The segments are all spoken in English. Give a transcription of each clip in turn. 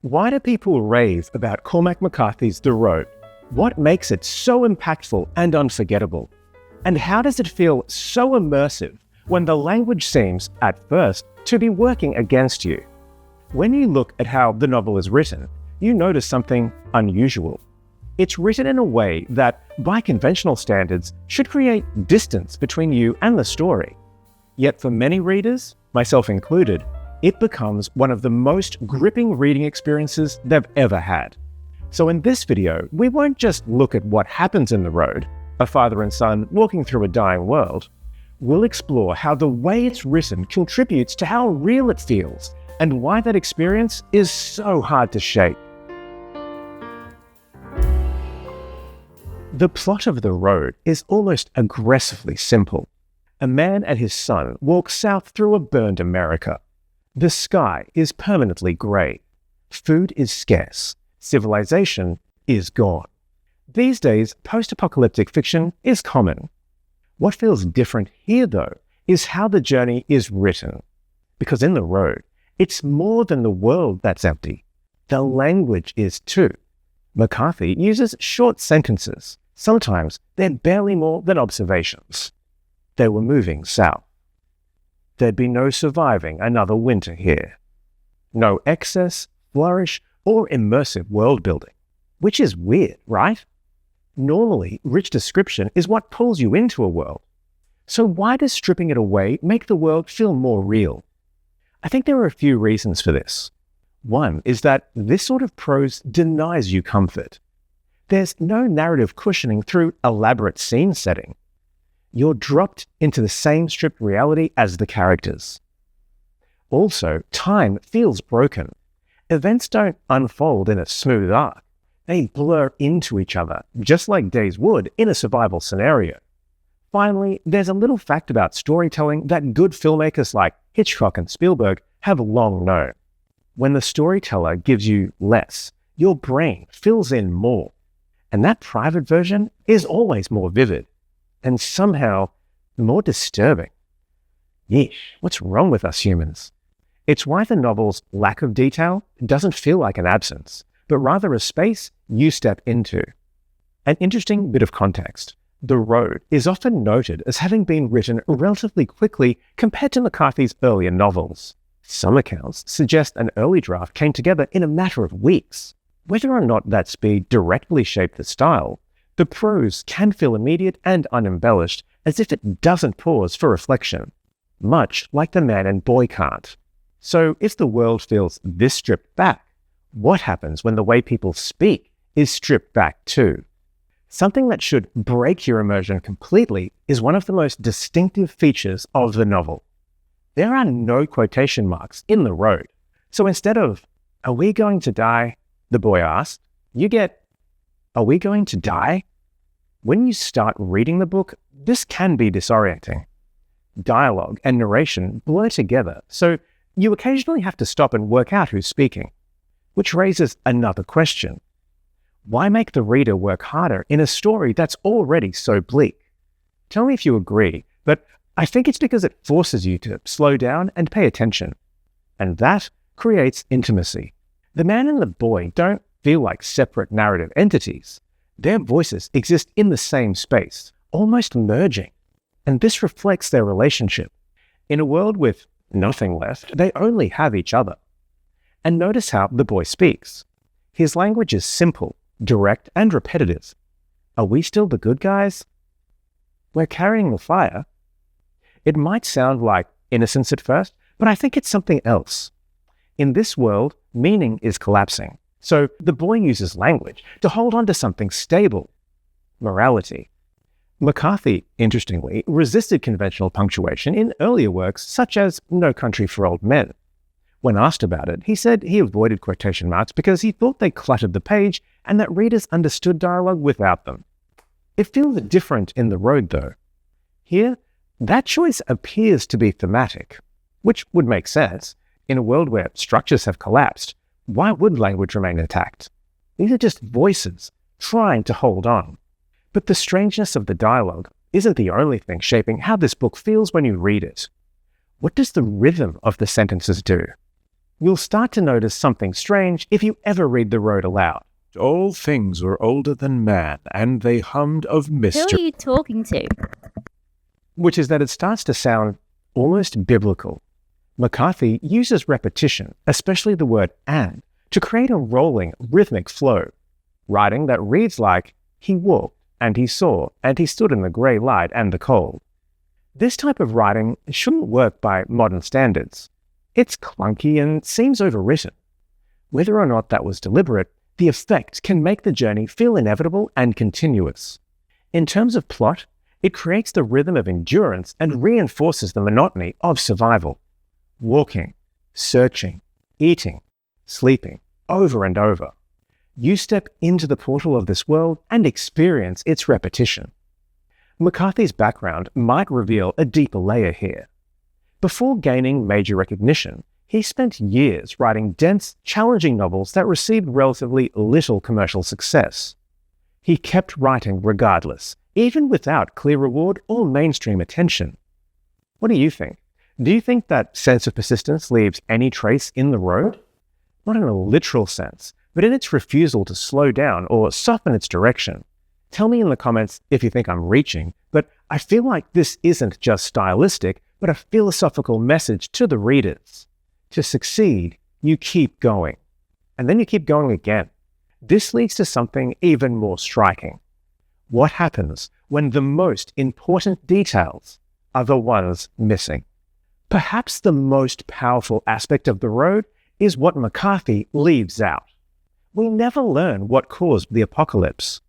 Why do people rave about Cormac McCarthy's The Road? What makes it so impactful and unforgettable? And how does it feel so immersive when the language seems, at first, to be working against you? When you look at how the novel is written, you notice something unusual. It's written in a way that, by conventional standards, should create distance between you and the story. Yet for many readers, myself included, it becomes one of the most gripping reading experiences they've ever had. So in this video, we won't just look at what happens in The Road, a father and son walking through a dying world. We'll explore how the way it's written contributes to how real it feels, and why that experience is so hard to shake. The plot of The Road is almost aggressively simple. A man and his son walk south through a burned America. The sky is permanently grey. Food is scarce. Civilization is gone. These days, post-apocalyptic fiction is common. What feels different here, though, is how the journey is written. Because in The Road, it's more than the world that's empty. The language is too. McCarthy uses short sentences. Sometimes they're barely more than observations. They were moving south. There'd be no surviving another winter here. No excess, flourish, or immersive world building. Which is weird, right? Normally, rich description is what pulls you into a world. So why does stripping it away make the world feel more real? I think there are a few reasons for this. One is that this sort of prose denies you comfort. There's no narrative cushioning through elaborate scene setting. You're dropped into the same stripped reality as the characters. Also, time feels broken. Events don't unfold in a smooth arc. They blur into each other, just like days would in a survival scenario. Finally, there's a little fact about storytelling that good filmmakers like Hitchcock and Spielberg have long known. When the storyteller gives you less, your brain fills in more. And that private version is always more vivid. And somehow more disturbing. Yeesh, what's wrong with us humans? It's why the novel's lack of detail doesn't feel like an absence, but rather a space you step into. An interesting bit of context. The Road is often noted as having been written relatively quickly compared to McCarthy's earlier novels. Some accounts suggest an early draft came together in a matter of weeks. Whether or not that speed directly shaped the style, the prose can feel immediate and unembellished, as if it doesn't pause for reflection, much like the man and boy can't. So if the world feels this stripped back, what happens when the way people speak is stripped back too? Something that should break your immersion completely is one of the most distinctive features of the novel. There are no quotation marks in The Road. So instead of, "Are we going to die?" the boy asked, you get, "Are we going to die?" When you start reading the book, this can be disorienting. Dialogue and narration blur together, so you occasionally have to stop and work out who's speaking. Which raises another question. Why make the reader work harder in a story that's already so bleak? Tell me if you agree, but I think it's because it forces you to slow down and pay attention. And that creates intimacy. The man and the boy don't feel like separate narrative entities. Their voices exist in the same space, almost merging. And this reflects their relationship. In a world with nothing left, they only have each other. And notice how the boy speaks. His language is simple, direct, and repetitive. Are we still the good guys? We're carrying the fire. It might sound like innocence at first, but I think it's something else. In this world, meaning is collapsing. So the boy uses language to hold on to something stable, morality. McCarthy, interestingly, resisted conventional punctuation in earlier works such as No Country for Old Men. When asked about it, he said he avoided quotation marks because he thought they cluttered the page and that readers understood dialogue without them. It feels different in The Road, though. Here, that choice appears to be thematic, which would make sense. In a world where structures have collapsed, why would language remain intact? These are just voices trying to hold on. But the strangeness of the dialogue isn't the only thing shaping how this book feels when you read it. What does the rhythm of the sentences do? You'll start to notice something strange if you ever read The Road aloud. All things were older than man, and they hummed of Who mystery. are you talking to? Which is that it starts to sound almost biblical. McCarthy uses repetition, especially the word and, to create a rolling, rhythmic flow, writing that reads like, he walked, and he saw, and he stood in the grey light and the cold. This type of writing shouldn't work by modern standards. It's clunky and seems overwritten. Whether or not that was deliberate, the effect can make the journey feel inevitable and continuous. In terms of plot, it creates the rhythm of endurance and reinforces the monotony of survival. Walking, searching, eating, sleeping, over and over. You step into the portal of this world and experience its repetition. McCarthy's background might reveal a deeper layer here. Before gaining major recognition, he spent years writing dense, challenging novels that received relatively little commercial success. He kept writing regardless, even without clear reward or mainstream attention. What do you think? Do you think that sense of persistence leaves any trace in The Road? Not in a literal sense, but in its refusal to slow down or soften its direction. Tell me in the comments if you think I'm reaching, but I feel like this isn't just stylistic, but a philosophical message to the readers. To succeed, you keep going. And then you keep going again. This leads to something even more striking. What happens when the most important details are the ones missing? Perhaps the most powerful aspect of The Road is what McCarthy leaves out. We never learn what caused the apocalypse,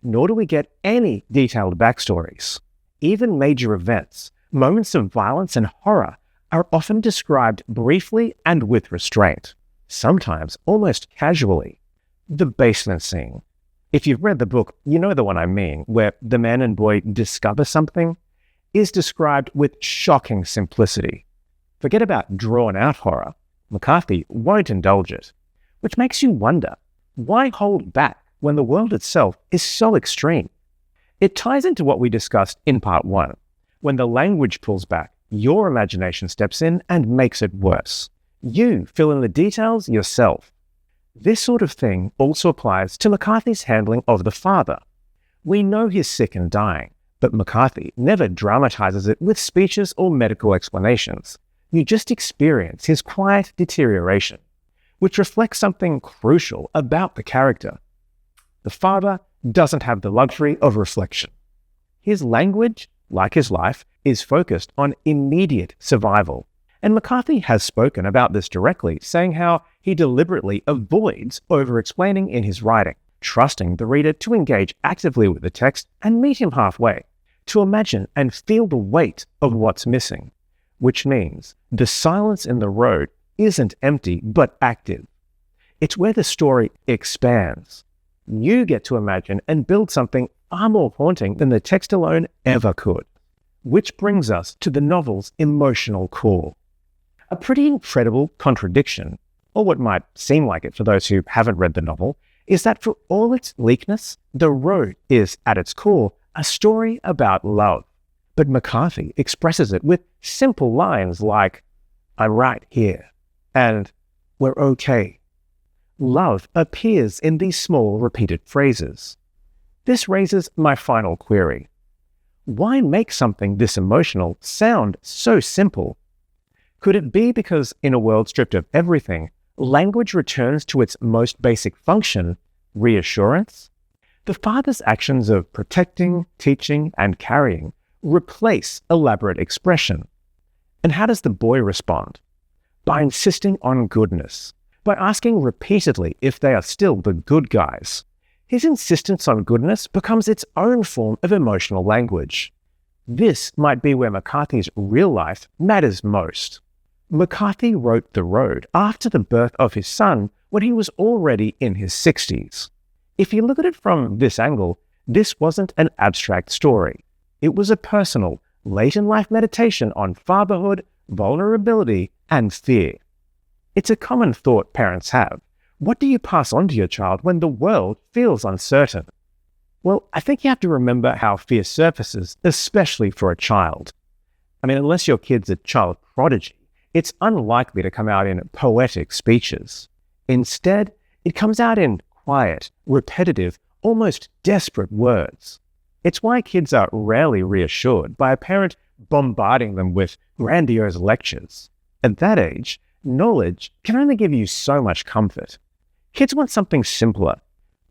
nor do we get any detailed backstories. Even major events, moments of violence and horror, are often described briefly and with restraint, sometimes almost casually. The basement scene. If you've read the book, you know the one I mean, where the man and boy discover something, is described with shocking simplicity. Forget about drawn-out horror. McCarthy won't indulge it, which makes you wonder, why hold back when the world itself is so extreme? It ties into what we discussed in part 1. When the language pulls back, your imagination steps in and makes it worse. You fill in the details yourself. This sort of thing also applies to McCarthy's handling of the father. We know he's sick and dying, but McCarthy never dramatizes it with speeches or medical explanations. You just experience his quiet deterioration, which reflects something crucial about the character. The father doesn't have the luxury of reflection. His language, like his life, is focused on immediate survival. And McCarthy has spoken about this directly, saying how he deliberately avoids over-explaining in his writing, trusting the reader to engage actively with the text and meet him halfway, to imagine and feel the weight of what's missing, which means the silence in The Road isn't empty but active. It's where the story expands. You get to imagine and build something far more haunting than the text alone ever could. Which brings us to the novel's emotional core. A pretty incredible contradiction, or what might seem like it for those who haven't read the novel, is that for all its bleakness, The Road is, at its core, a story about love. But McCarthy expresses it with simple lines like, "I'm right here," and "we're okay." Love appears in these small repeated phrases. This raises my final query. Why make something this emotional sound so simple? Could it be because in a world stripped of everything, language returns to its most basic function, reassurance? The father's actions of protecting, teaching, and carrying replace elaborate expression. And how does the boy respond? By insisting on goodness, by asking repeatedly if they are still the good guys. His insistence on goodness becomes its own form of emotional language. This might be where McCarthy's real life matters most. McCarthy wrote The Road after the birth of his son when he was already in his 60s. If you look at it from this angle, this wasn't an abstract story. It was a personal, late-in-life meditation on fatherhood, vulnerability, and fear. It's a common thought parents have. What do you pass on to your child when the world feels uncertain? Well, I think you have to remember how fear surfaces, especially for a child. I mean, unless your kid's a child prodigy, it's unlikely to come out in poetic speeches. Instead, it comes out in quiet, repetitive, almost desperate words. It's why kids are rarely reassured by a parent bombarding them with grandiose lectures. At that age, knowledge can only give you so much comfort. Kids want something simpler.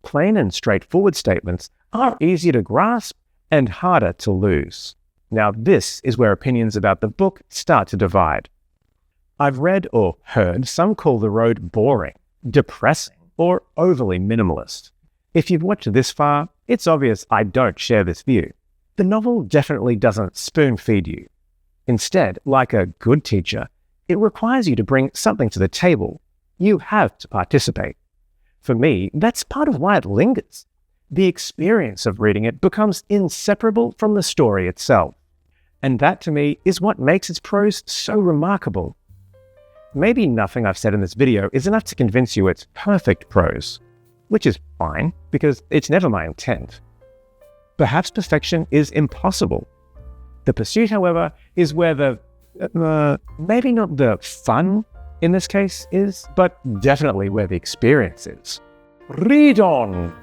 Plain and straightforward statements are easier to grasp and harder to lose. Now, this is where opinions about the book start to divide. I've read or heard some call The Road boring, depressing, or overly minimalist. If you've watched this far, it's obvious I don't share this view. The novel definitely doesn't spoon-feed you. Instead, like a good teacher, it requires you to bring something to the table. You have to participate. For me, that's part of why it lingers. The experience of reading it becomes inseparable from the story itself. And that, to me, is what makes its prose so remarkable. Maybe nothing I've said in this video is enough to convince you it's perfect prose, which is fine, because it's never my intent. Perhaps perfection is impossible. The pursuit, however, is where maybe not the fun in this case is, but definitely where the experience is. Read on!